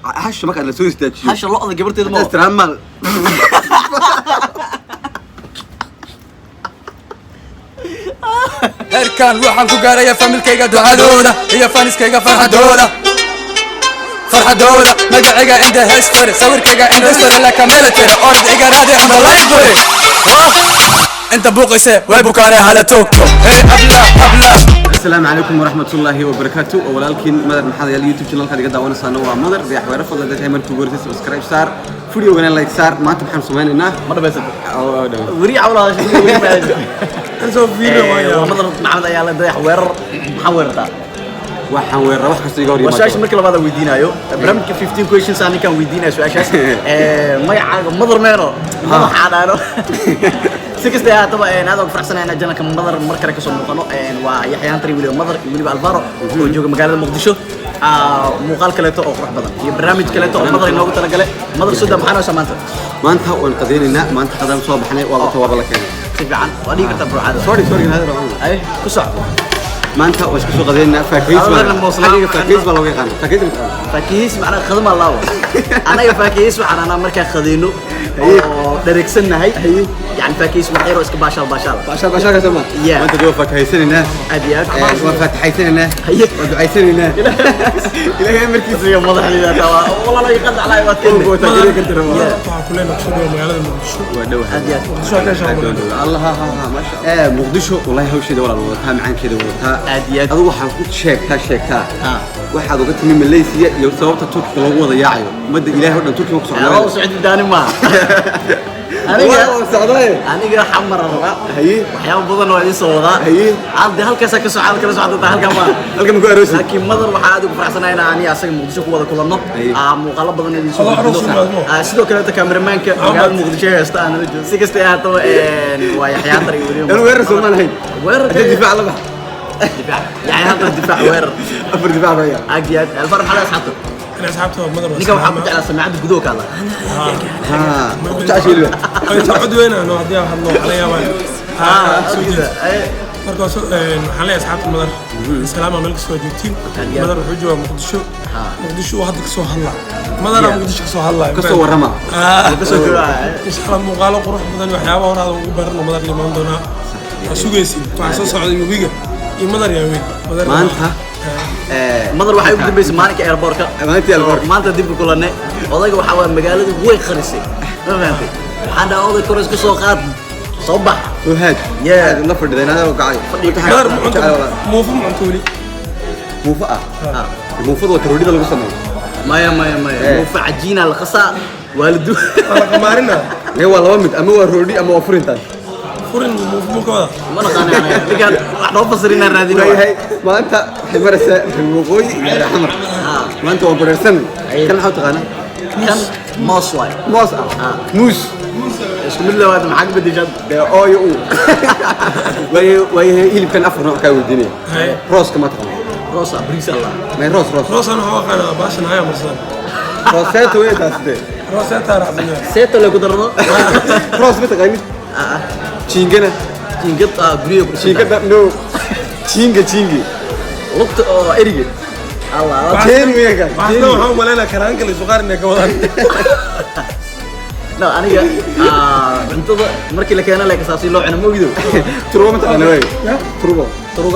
حش ما كان لسوي استاج حش اللقطة جبرت الموت استرمل هركان وحن كوغارا يا فاميلكيغا دعادودا هي فانسكيغا فرحدودا فرحدودا مقعيغا عنده هيستوري صوركيغا عنده هيستوري لا كاميلتري اورد ايغا رادي عند لايبرري انت بوقيسه ويبوكاني على توكيو هي ابلا السلام عليكم ورحمة الله وبركاته ولكن مدر محاضر اليوتيوب channel كان يقدر وانا صانوا مدر بيحوي رفض لدى تيمر كوغورتي سبسكرايب صار فيديو وانا لايك صار ما تبحث سمعنا مرة بس وري عولا هذا شيء نسوي فيديو ويا مدر معمد يلا ده يحوي محورتا waxaan weerar wax kasta iga hor yimaado wasaash markii labaad weydiinayo barnaamijka 15 questions aan kan weydiinayo su'aashaas magacaaga madar meeno waxaan aano si kasta aad taba aad ugu faraxsanahay janaka madar mar kale ka soo muuqano waa yaxyaan tari waliba Alvaro oo jooga magaalada Muqdisho muuqaal kale oo qurux badan iyo barnaamij kale oo madar inoogu tala galay madar sida maxaan oo maanta waan qadeynina maanta qadam soo baxnay waa tawaab la keenay si fiican waa dhiga ta burcada sorry hada ay ku socdo maanta waa isku soo qadeynaa faakiis baa looga yaqaan faakiis macna khadama Allah anaga faakiis waxaan ana markaa qadeyno oo dhareegsanahay yani faakiis wax yar oo iska baashal ka sama maanta doo faakaysanina adiyaad waa faatixaysanina waa ducaysanina ilaahay markiisa iyo madaxdiisa tawa wallahi qad calay waad keenay waxaan ku leenahay soo magaalada Muqdisho waa dhow adiyaad Allah ha ma sha Muqdisho wallahi hawsheeda walaal wadataa macaankeeda wadataa adiyaad adigu waxaan ku sheegtaa waxaad uga timi Malaysia iyo sababta Turkiga loogu wada yaacayo umada Ilaahay oo dhan Turkiga ku socdaa oo Saudi daani ma aniga xamar raba waxyaabo badan oo isoo wada aad halkaas ka soo halka socda halka ma ku aroos laakiin madar waxa aad ugu faraxsanahay ani asaga Muqdisho ku wada kulanno muuqaalo badan ee isoo sidoo kale ta cameramanka magaalada Muqdisho heesta aan la joogo si kasta ay ahaato waa yaxyaan tari waliba weerar Soomaaliyeed weerar difaac la bax دفاع يعني هذا الدفاع وير أفر دفاع ضيع أجياد الفرق على أصحابه أنا أصحابته مدر نيجا وحبت على سماعة جدوك الله كنت عشيله تقعد وين أنا هديها الله عليا وين مركز حاليا أصحاب المدر السلام عليكم سواجبتين مدر حجوا مقدشو وهذا كسو هلا مدر مقدشو كسو هلا كسو ورما كسو إيش خلنا مقالة قروح بدن وحياة وهذا وبرنا مدر اللي ما عندنا سوقيسي فعساس على المبيجة مدر يا وين ما أنت مدر waxay ugu dambeysay maalinka airportka maanta dib u kulanay odayga waxa waa magaalada way qarisay ma fahamtay waxaan dhaw oday koros ka soo qaad soo bax soo haad la fadhiday oo gacay muufu mactuuli muufu waa karoodida lagu sameeyo maya muufu cajiina la qasaa waalidu la qamaarina waa laba mid ama waa roodi ama waa furintan furin muufu kooda ma naqaan ana digan wax loo fasirina raadina maanta ximarsa waqooyi xamar maanta waa bararsan kan waxa taqaana kan moos waay moos isku mid labaad maxaa ka bedeshay ooyo way hilibkan afar nooc ka weydiinay rooska ma taqaan rosa bris Allah ma roos أنا هو قانا باشن هاي مرسل rooseeto way taasde روسيتا رعبنا seeta lagu darno roos ma taqaanid chingana jingad guriga chingada no chingi lugta oo eriga Allah teen weega waxaan waxaan maleena karaan kale suqaar inay ka wadaan لا aniga cuntada markii la keenay la kasaasi loo cunamo gido turbo ma taqaanid way turbo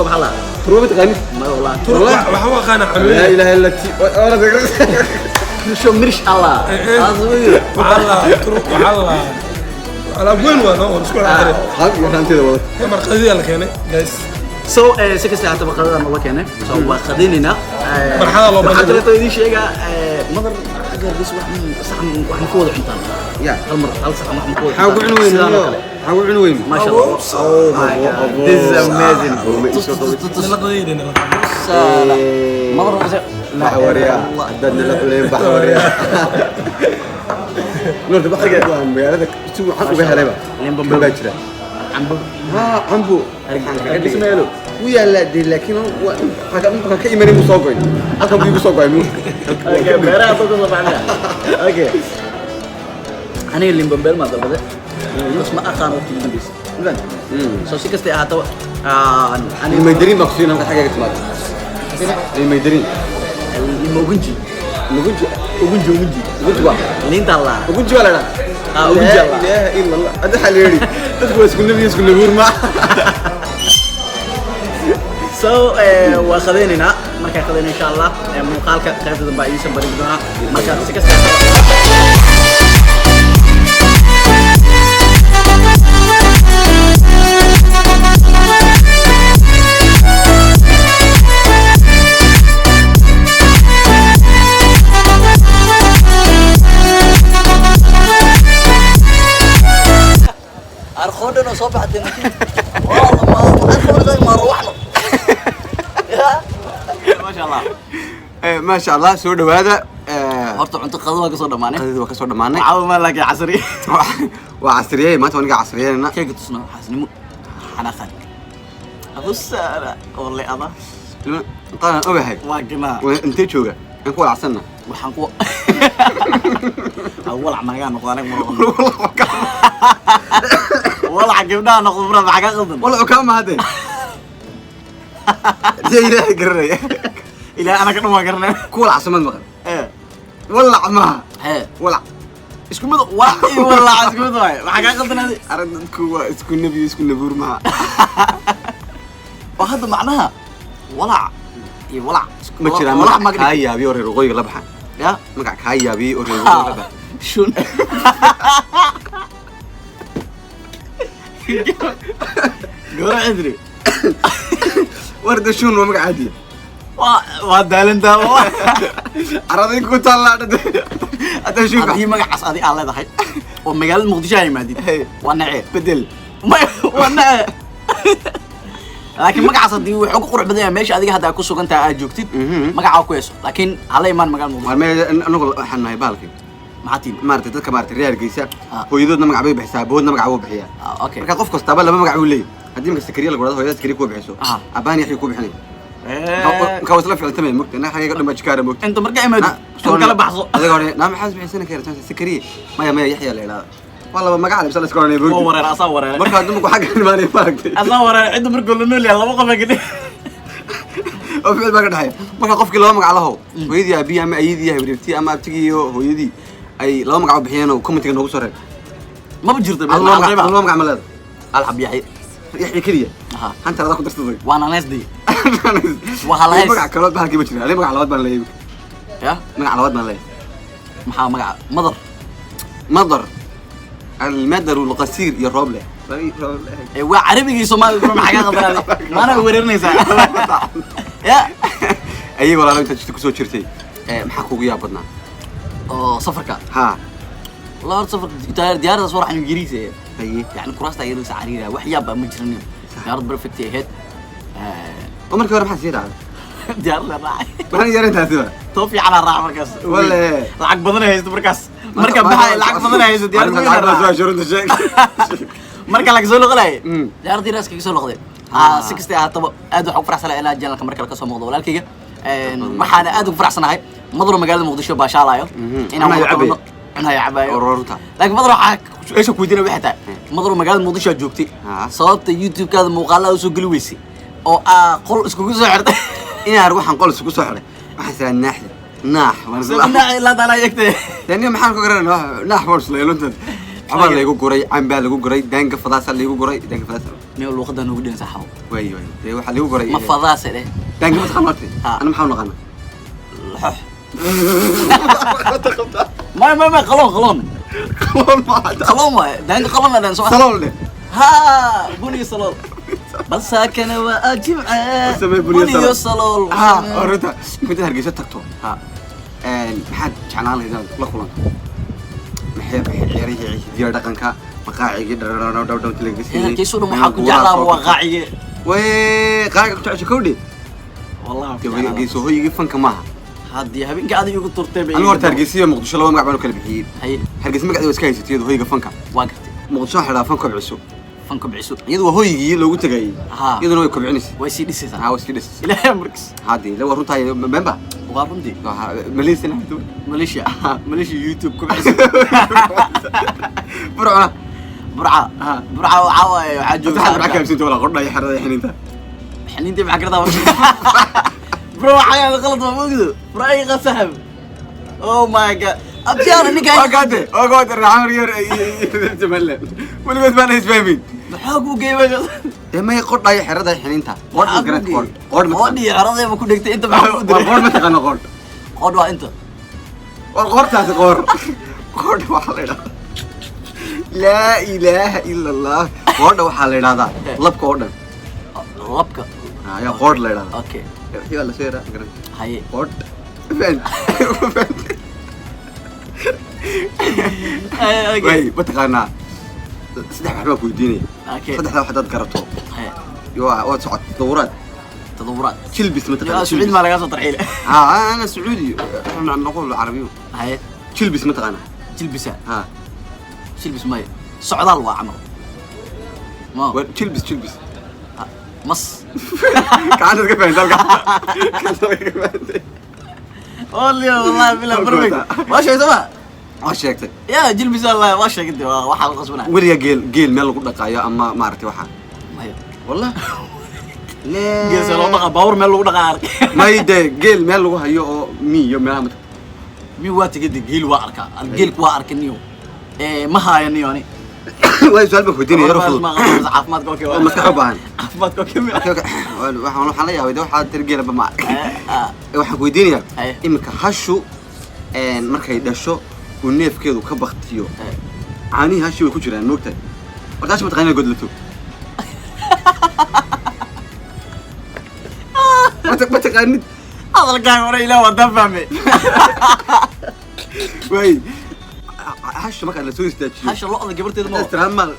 maxaa la turbo ma taqaanid ma wallah waxa waa qana la ilaha illa wala dagro شو مرش الله أزوي والله تروح والله على وين وانا ونسكر على حق يرانتي ده والله مرقدي على كانه جايز سو سكستي حتى بقدر الله كانه سو واخديننا مرحبا الله حتى لو تدي شيء مدر حاجه بس واحد فوضى عنتان يا المره هل صح ما فوضى حاول عنوين ما شاء الله اوه ماي جاد this is amazing مدر بحوريا ددنا لا قلين بحوريا نور بحرك مغالدك سو حق بهريبا لين بمبا جرا عنبو اسماعيلو ويا لا دي لكن حاجه ما كان يمني مسوقين halka buu soo go'ay okay beeraha soo baxnaa okay aniga limbambel ma dalbade ma aqaan waqti dambeys idan soo si kasta ahaato ani ma dirin maqsiina xaga ka timaad ay ma dirin الموجنجي ugunji ugunji liinta Allah ugunji wala ugunji Allah ilaaha illa Allah hada xaleeri dadku waa isku nabi isku nabuur ma so waa qadeynina marka qadeyna insha Allah muuqaalka qaybta dambe ay soo barin doona marka si kasta أرخودنا صبحت والله ما أرخودنا ما روحنا ما شاء الله ما شاء الله soo dhawaada horta cunto qadwa ka soo dhamaanay qadada ka soo dhamaanay caawa ma laga casri waa casriyay maanta waniga casriyeena keega tusna xasnimo xanaaqan abusara wallahi ada qaan ogahay waa gina intee jooga aan ku walacsanna waxaan ku awal amaga noqonay mar wala gabdhaha noqdo mar waxa ka qaldan wala ka ma hadee ilaahay garay ilaa ana ka dhuma garnaa ku walacsamad maqan wala ma wala isku mid waa wala isku mid waxa ka qaldanaaday aradku waa isku nabi isku nabuur ma وهذا معناها ولع ولع ما جرى ولع ما كايابي او ريقويga la baxan يا magac kaayabi oo reeqoyga la baxan شون قول ادري ورد شون ما magac caadi waa daalantaa aradin ku talaad ada shuu هي magacaas adi aan leedahay oo magaalada Muqdisho ay maadid waa nacay bedel waa nacay laakiin magacaas hadii wuxuu ku qurux badan yahay meesha adiga hadda ku sugan tahay aad joogtid magaca ku yeeso laakiin hala iman magaalada Muqdisho marmee anagu waxaan nahay baalkii maxaatiin maartay dadka maartay reer Geesa hooyadoodna magac bay bixisaa boodna magac uu bixiyaa okay marka qof kasta ba laba magac uu leeyahay hadii marka sakariya la qorado hooyada sakariya ku bixiso abaan yaxay ku bixinay ka wasla ficiltamay mugta na xaqiiqo dhanba jikaara mugta inta marka imaad kala baxso adiga hore naam xaas bixisana ka yartan sakariya maya yaxya la ilaa والله ما قاعد بسال اسكورني بوجي هو ورا اصور marka haduu xaq imaanay maaragtay اصور عند markuu la nool yahay laba qof agdi oo ficil baa ka dhaxay marka qofkii laba magac laho hooyadii abi ama ayidii yahay wareegtii ama abtigii iyo hooyadii ay laba magac bixiyeen oo commentiga noogu soo reeb ma jirto laba magac ma leedahay alxab yaxay kaliya hanta la ku darsaday waana naasdi waxa la magac kale baa halkii ma jira magac labaad baan leeyahay ya magac labaad baan leeyahay maxaa magac madar المدر والقصير يا روبله وعربي سومالي ما حاجه قدراني ما انا وريرنيسا يا اي والله انت كسو جرتي maxaa kugu yaab badnaa oo safarka ha والله سفر ديار صور عن انجليزي يعني كراستا يرس عريره wax yaab ma jirin diyaar perfect ahead markii hore maxaa sii dhacay diyaar la raacay waxaan yarintaasiba توفي على الراحه markaas wala lacag badan haysto markaas marka baxay lacag badan haysto diyaar soo shurunta sheeg marka laga soo loqlay diyaartii raaska ka soo loqday 60 aataba aad wax u faraxsanahay inaan janalka marka ka soo muuqdo walaalkayga waxaan aad u faraxsanahay madro magaalada Muqdisho baa shaalayo inaan wado ana yacabayo ururta laakiin madro waxa ay ku diina wixii tahay madro magaalada Muqdisho joogtay sababta YouTube kaada muuqaalada soo gali weysay oo qol isku soo xirtay inaan waxaan qol isku soo xiray waxaan salaan naaxda naax wana la dala yagtay tani maxaan ku garanaa naax wars leeluntan عمر لا يقول قري عم بال يقول قري دانك فضاس اللي يقول قري دانك فضاس مين الوقت ده نقول نصحه وي ده واحد يقول قري ما فضاس ده دانك ما تخمرتي انا محاول نغنى الحح ما خلون دانك خلون انا سؤال صلول ها بني صلول بس ساكن واجمع بني صلول ها اوريتا كنت هرجيسه تكتو ها maxaad jeclaan lahayd la kulanto maxay ciyaarihii diyaar dhaqanka maqaaciga dhawdhaw television kiisuuna maxaa ku jeclaa waqaaciga way qaaciga ku jecesho kowdhi wallahi geeso hooyigii fanka maaha hadii habeenka adiga ugu turtay anu horta hargeysa Muqdisho laba magac baan kala bixiyay hargeysa magaceeda iska haysatay hooyiga fanka waa gartay Muqdisho xidhaa fanka cusub fanka bixiso iyadoo hooyigii loogu tagay iyadoo way kobcinaysaa way sii dhisaysaa way sii dhisaysaa ilaahay markis hadii la waruntaay member وغارندي ماليزيا ماليزيا يوتيوب كبعسي برعة وعاوي وعاجو برعة كم سنت ولا قرنا يحرد حنين انت معك رضا برو حاجه غلط ما موجود براي غسحب Oh my god. أبيان إنك وقعد الرعام ريور تملل ولقيت ما نسبين محاكو كيف ما يقول ضايع حرده الحين انت قول قرأت قول قول عرضي ما كنت انت قول ما تقنا قول قول انت قول تاع قول وحلينا لا اله الا الله قول وحلينا هذا لبك قول لبك يا قول لا اوكي يلا سير هاي قول فين وي بتقنا صدق حلوة كويديني صدق وحدات قربته يوا وصعد تطورات تلبس مثلا سعودي ما لقى صوت رحيله انا سعودي احنا نقول عربي هاي تلبس مثلا تلبسها ها تلبس ماي سعودال وعمر ما تلبس مص كانت كيف انت والله بالله برمك واش يسمع واش sheegtay يا جلبس الله واش قد waxa la qasbana wariga geel meel lagu dhaqaayo ama ma aragtay waxa والله لا geel soo dhaqa bawr meel lagu dhaqaa ما يدي geel meel lagu hayo oo miyo meel mi waati gidi geel waa arka geel waa arkaniyo ma haayaniyo ani way su'aal baan weydiinay yaro fudud caafimaad go'ay oo maskax u baahan caafimaad go'ay waxaan la yaabay waxa tirgeela ba ma waxaan weydiinayaa imika hashu markay dhasho ونيفكيدو كبختيو عاني هاشي way ku jiraan moogtay markaas ma taqaanay godlato ma taqaanid hadalkaan hore ilaa wada fahmay way hashu marka la soo istaajiyo hashu lo'da gabarteeda ma istirahamal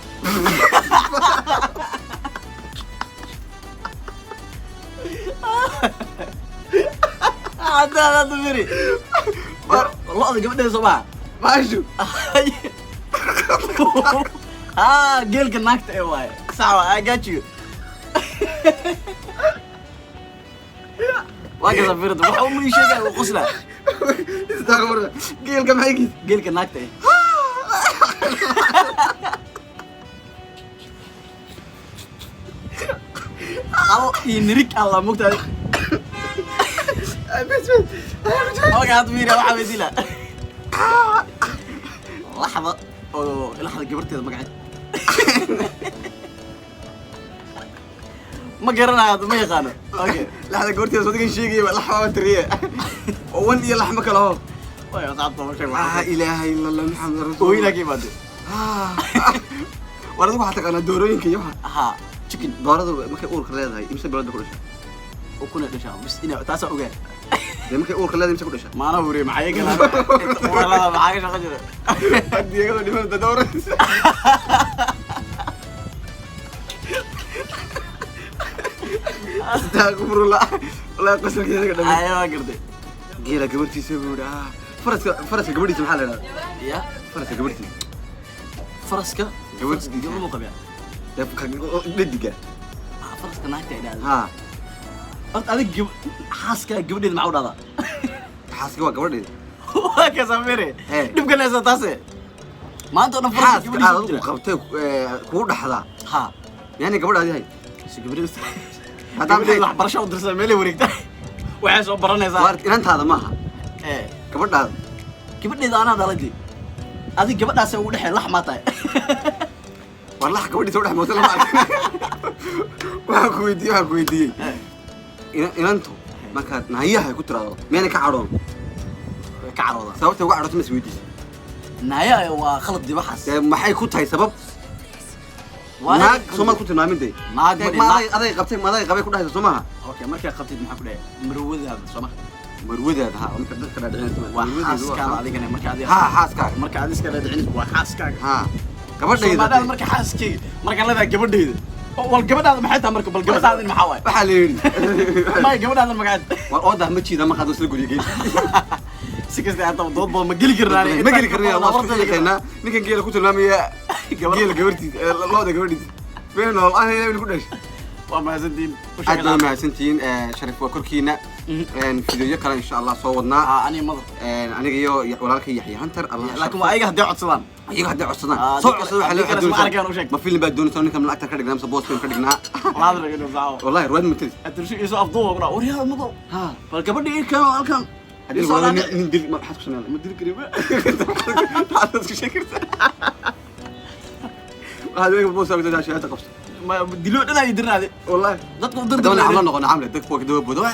هذا دمري والله قبل صباح ماشي قيلك ناكت اي واي ساعة I got you واقع صفيرت وحاول من يشيك وقسلة استغفر قيلك محيكي قيلك ناكت اي ينريك الله مقتل وقعت ميرا وحاول ديلا لحظة لحظة قبرتي ما قعدت ما قرنا هذا ما يقانا اوكي لحظة قبرتي صدق شيء لحظة تريه وين يا لحمك له ويا تعطى لا اله الا الله محمد رسول الله وينك يا بدي ورد waxaa taqaana doorooyinka iyo waxa ha chicken dooradu markay uurka leedahay imse bilad ku dhashay oo kuna dhashay bis ina taas ogaa markay uurka leedahay imse ku dhashay maana hore maxay galaan walaal maxay shaqo jira diyaga dhiman dooro استغفر الله والله قصر كذا قدام ايوه قردي قيله قبرتي سبودا فرس قبرتي maxaa la yiraahdaa ya فرس قبرتي فرسك قبرتي قبل مو قبيع dabka dhidiga فرسك naagta ilaa ha adiga xaaska gabadheed ma u dhada xaaska waa gabadheed waa ka samire dibka leesa taase maanta oo xaaska aad u qabtay ku dhaxda ha yani gabadhaadi hay si gabadheed hadda wax barasho u dirsan meel wareegta waxay soo baranaysaa waa inantaada maaha gabadhaada gabadheeda ana dhaladii adiga gabadhaas ugu dhaxay lax ma tahay والله كودي تروح موصل ما كودي كودي إن أنتو ما كانت نهاية كنت راضي مين كعرون سويت وقع رتم سويدي نهاية وخلط دي بحث ما حي كنت هاي سبب ناق سوما كنت نامين دي ناق ما هذا قبتي ما هذا قبي كنت هاي سوماها أوكي ما كان قبتي محب ليه مرود هذا سوما مرود هذا ها ممكن تذكر وحاس كان عليك أنا مركز ها حاس كاك مركز كان دعيني وحاس كاك ها gabadhayda maadaama marka xaaskii marka la gabadhayda wal gabadhaada maxay tahay marka bal gabadhaada in maxaa waay waxa la yiri ma gabadhaada magaceed war oodah ma jiida ma qado isla guriga si kasta aad dood bal ma geli karnaa ma geli karnaa Allah subhanahu ninkan geela ku tilmaamaya geela gabartiis looda gabartiis been oo aan ilaahay ku dhashay waa mahadsantiin aad ma mahadsantiin sharaf waa korkiina فيديو كلام إن شاء الله صورنا أنا مضر aniga iyo walaalka Yaxya Hunter Allah laakiin waa ayaga hadii codsadaan ayaga hadii codsadaan soo codsadaan waxa la xaduu ma film baad doonaysaa ninka lacagta ka dhignaa boos ka dhignaa wallahi wallahi ruwaad ma tiris aturshi isu afduub qora wariyaa mado ha bal gabadhii kan halkan هديك والله ندير ما حد كسرنا ما ندير قريبة هذا شكرت هذا يبغى يسوي ذا شيء تقص ما دلوقتي أنا يدرنا هذه والله ضد ده أنا عملنا عاملة دك فوق دوب بدو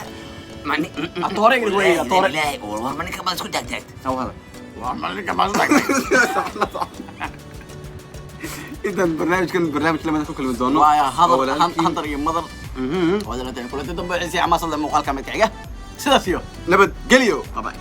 معني الطوارئ القوية الطوارئ لا والله ماني كمان اسكت دقدقت أو هذا والله كمان إذا برنامج كان برنامج لما ناكل من دونه ويا هذا حنطر يمضر وهذا لا تقول تدبر عسي عما صدق مقال كم تحقه سداسيو نبت قليو طبعا